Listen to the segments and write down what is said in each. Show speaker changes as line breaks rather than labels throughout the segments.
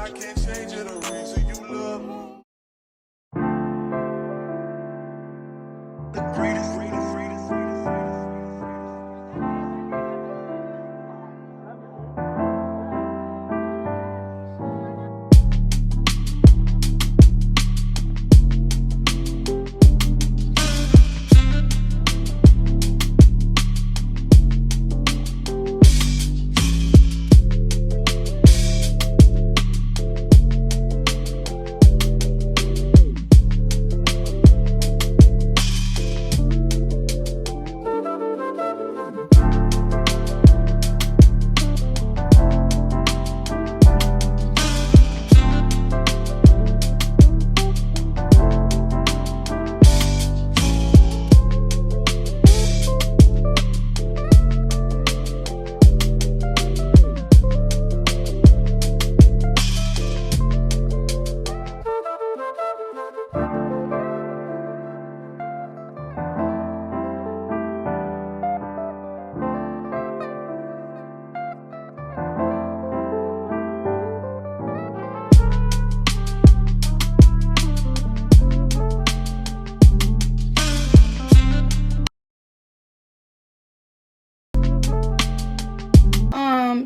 I can't change it, the reason you love me. The greatest.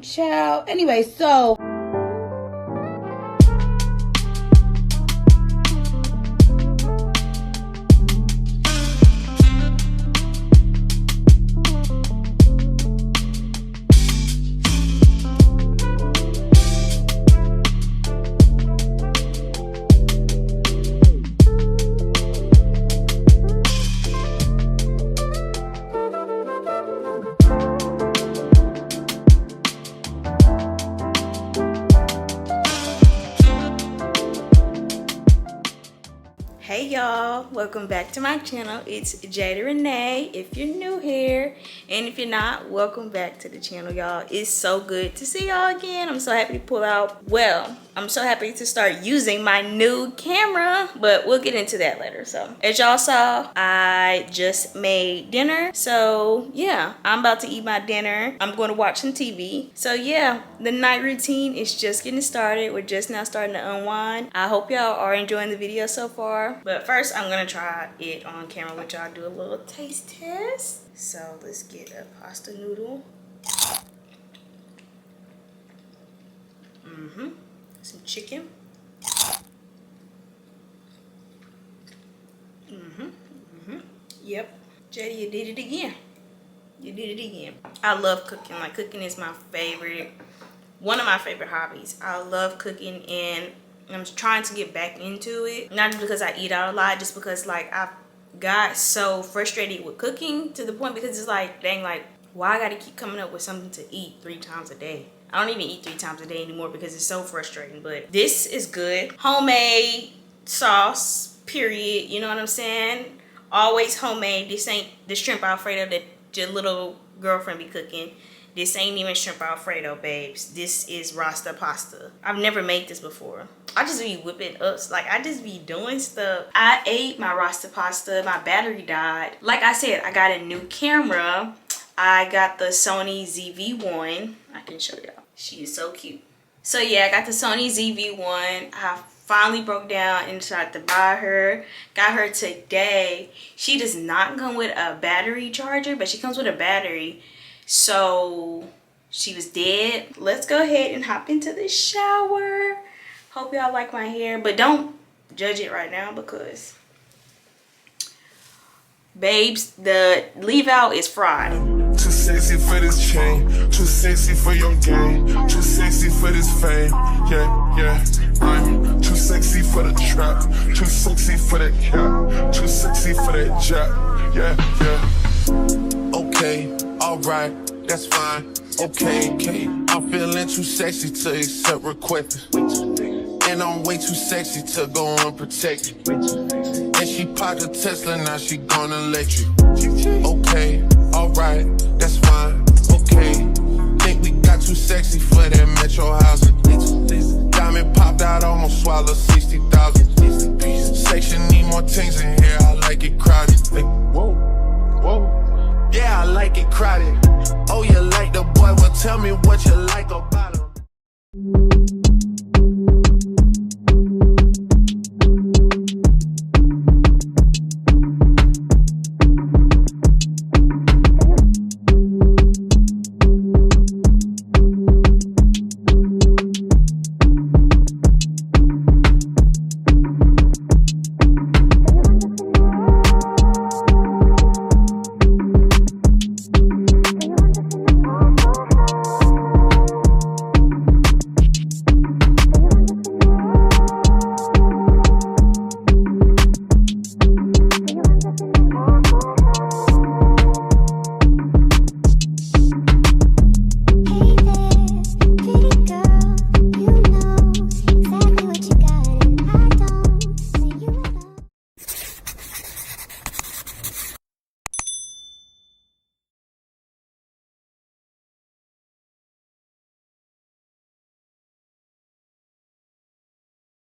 Child. Anyway, so hey y'all, welcome back to my channel. It's Jada Renee if you're new here, and if you're not, welcome back to the channel, y'all. It's so good to see y'all again. I'm so happy to pull out, well, I'm so happy to start using my new camera, but we'll get into that later. So as y'all saw, I just made dinner, so yeah, I'm about to eat my dinner. I'm going to watch some TV. So yeah, the night routine is just getting started. We're just now starting to unwind. I hope y'all are enjoying the video so far, but first I'm gonna try it on camera with y'all, do a little taste test. So let's get a pasta noodle. Some chicken. Yep, Jada, you did it again. You did it again. I love cooking. Like, cooking is my favorite, one of my favorite hobbies. I love cooking, and I'm trying to get back into it. Not just because I eat out a lot, just because like I've got so frustrated with cooking to the point because it's like, dang, like, why I gotta keep coming up with something to eat 3 times a day? I don't even eat 3 times a day anymore because it's so frustrating. But this is good. Homemade sauce, period. You know what I'm saying? Always homemade. This ain't the shrimp Alfredo that your little girlfriend be cooking. This ain't even shrimp Alfredo, babes. This is Rasta pasta. I've never made this before. I just be whipping up. Like, I just be doing stuff. I ate my Rasta pasta. My battery died. Like I said, I got a new camera. I got the Sony ZV-1. I can show y'all. She is so cute. So yeah, I got the Sony ZV-1. I finally broke down and decided to buy her. Got her today. She does not come with a battery charger, but she comes with a battery. So she was dead. Let's go ahead and hop into the shower. Hope y'all like my hair, but don't judge it right now because, babes, the leave out is fried.
Too sexy for this chain, too sexy for your game, too sexy for this fame. Yeah, yeah. I'm too sexy for the trap, too sexy for that cap, too sexy for that jack. Yeah, yeah. Okay, alright, that's fine. Okay, okay. I'm feeling too sexy to accept requests, and I'm way too sexy to go unprotected. And she popped a Tesla, now she gonna let you. Okay, alright, that's fine. Okay, think we got too sexy for that metro housing.